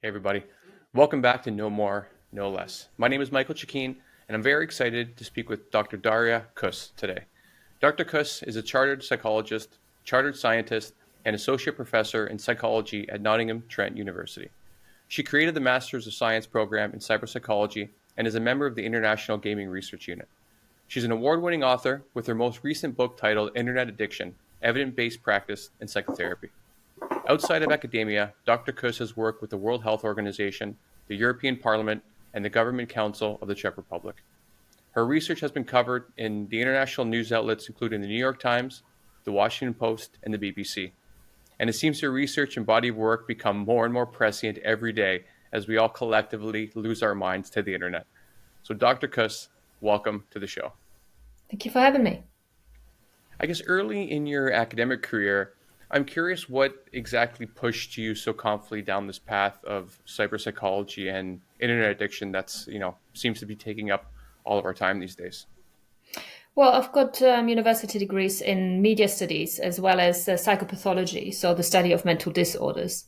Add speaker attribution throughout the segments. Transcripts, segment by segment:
Speaker 1: Hey, everybody. Welcome back to No More, No Less. My name is Michael Chikeen, and I'm very excited to speak with Dr. Daria Kuss today. Dr. Kuss is a chartered psychologist, chartered scientist, and associate professor in psychology at Nottingham Trent University. She created the Masters of Science program in cyberpsychology and is a member of the International Gaming Research Unit. She's an award winning author with her most recent book titled Internet Addiction Evidence Based Practice in Psychotherapy. Outside of academia, Dr. Kuss has worked with the World Health Organization, the European Parliament, and the Government Council of the Czech Republic. Her research has been covered in the international news outlets, including the New York Times, the Washington Post, and the BBC. And it seems her research and body of work become more and more prescient every day as we all collectively lose our minds to the internet. So, Dr. Kuss, welcome to the show.
Speaker 2: Thank you for having me.
Speaker 1: I guess early in your academic career, I'm curious what exactly pushed you so confidently down this path of cyber psychology and internet addiction that's, seems to be taking up all of our time these days.
Speaker 2: Well, I've got university degrees in media studies as well as psychopathology, so the study of mental disorders.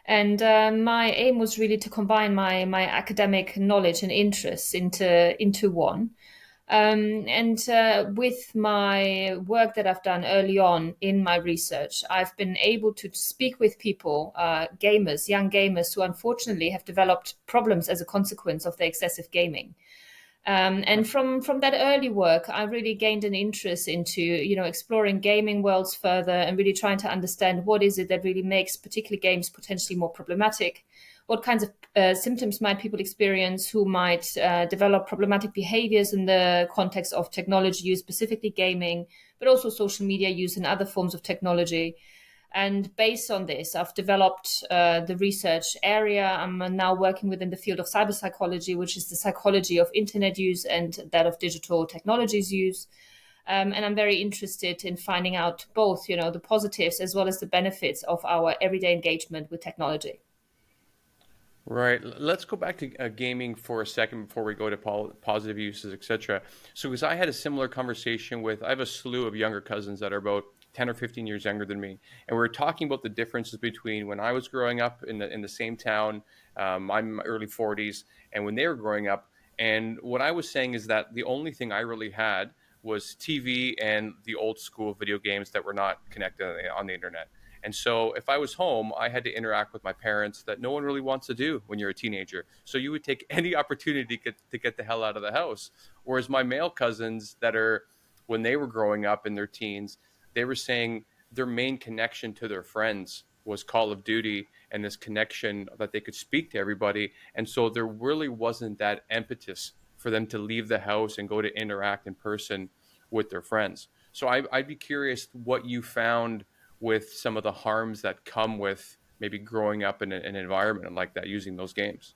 Speaker 2: And my aim was really to combine my academic knowledge and interests into one. And with my work that I've done early on in my research, I've been able to speak with people, gamers, young gamers, who unfortunately have developed problems as a consequence of their excessive gaming. And from that early work, I really gained an interest into exploring gaming worlds further and really trying to understand what is it that really makes particular games potentially more problematic. What kinds of symptoms might people experience who might develop problematic behaviors in the context of technology use, specifically gaming, but also social media use and other forms of technology. And based on this, I've developed the research area. I'm now working within the field of cyber psychology, which is the psychology of internet use and that of digital technologies use. And I'm very interested in finding out both, the positives as well as the benefits of our everyday engagement with technology.
Speaker 1: Right. Let's go back to gaming for a second before we go to positive uses, etc. So, because I had a similar conversation with, I have a slew of younger cousins that are about 10 or 15 years younger than me. And we were talking about the differences between when I was growing up in the same town, I'm in my early 40s, and when they were growing up. And what I was saying is that the only thing I really had was TV and the old school video games that were not connected on the internet. And so if I was home, I had to interact with my parents that no one really wants to do when you're a teenager. So you would take any opportunity to get the hell out of the house. Whereas my male cousins that are, when they were growing up in their teens, they were saying their main connection to their friends was Call of Duty and this connection that they could speak to everybody. And so there really wasn't that impetus for them to leave the house and go to interact in person with their friends. So I'd be curious what you found with some of the harms that come with maybe growing up in an environment like that using those games.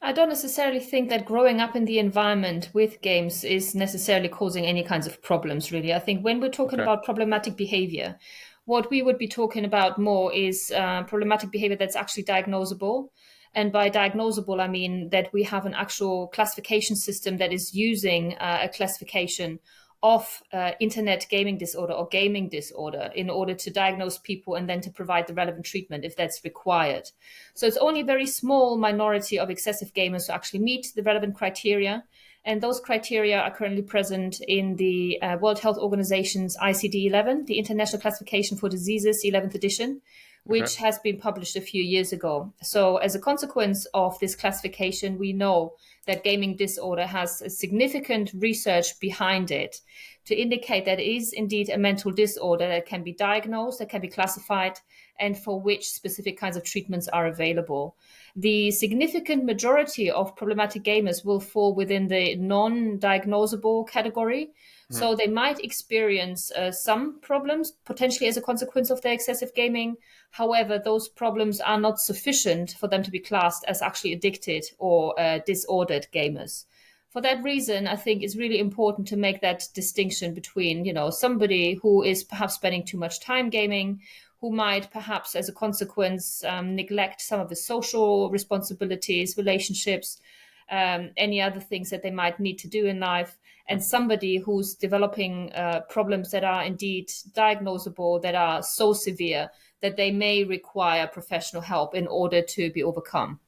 Speaker 2: I don't necessarily think that growing up in the environment with games is necessarily causing any kinds of problems, really. I think when we're talking
Speaker 1: Okay.
Speaker 2: about problematic behavior, what we would be talking about more is problematic behavior that's actually diagnosable. And by diagnosable, I mean that we have an actual classification system that is using a classification of internet gaming disorder or gaming disorder in order to diagnose people and then to provide the relevant treatment if that's required. So it's only a very small minority of excessive gamers who actually meet the relevant criteria. And those criteria are currently present in the World Health Organization's ICD-11, the International Classification for Diseases, 11th edition,
Speaker 1: Okay.
Speaker 2: which has been published a few years ago. So as a consequence of this classification, we know that gaming disorder has a significant research behind it to indicate that it is indeed a mental disorder that can be diagnosed, that can be classified, and for which specific kinds of treatments are available. The significant majority of problematic gamers will fall within the non-diagnosable category.
Speaker 1: Mhm.
Speaker 2: So they might experience some problems potentially as a consequence of their excessive gaming. However, those problems are not sufficient for them to be classed as actually addicted or disordered gamers. For that reason, I think it's really important to make that distinction between, somebody who is perhaps spending too much time gaming, who might perhaps, as a consequence, neglect some of the social responsibilities, relationships, any other things that they might need to do in life, and somebody who's developing problems that are indeed diagnosable, that are so severe that they may require professional help in order to be overcome.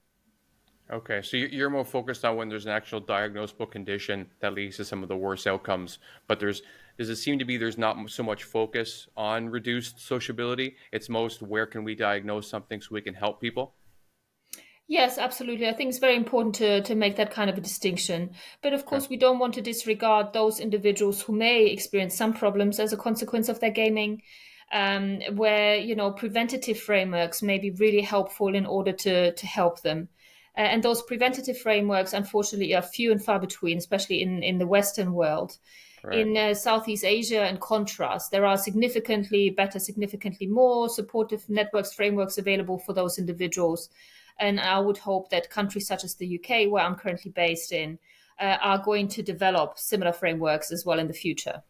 Speaker 1: Okay, so you're more focused on when there's an actual diagnosable condition that leads to some of the worst outcomes, but does it seem to be there's not so much focus on reduced sociability? It's most where can we diagnose something so we can help people?
Speaker 2: Yes, absolutely. I think it's very important to make that kind of a distinction. But of
Speaker 1: Okay,
Speaker 2: course, we don't want to disregard those individuals who may experience some problems as a consequence of their gaming, where, preventative frameworks may be really helpful in order to help them. And those preventative frameworks, unfortunately, are few and far between, especially in the Western world.
Speaker 1: right.
Speaker 2: In Southeast Asia, in contrast, there are significantly better, significantly more supportive networks, frameworks available for those individuals. And I would hope that countries such as the UK, where I'm currently based in, are going to develop similar frameworks as well in the future.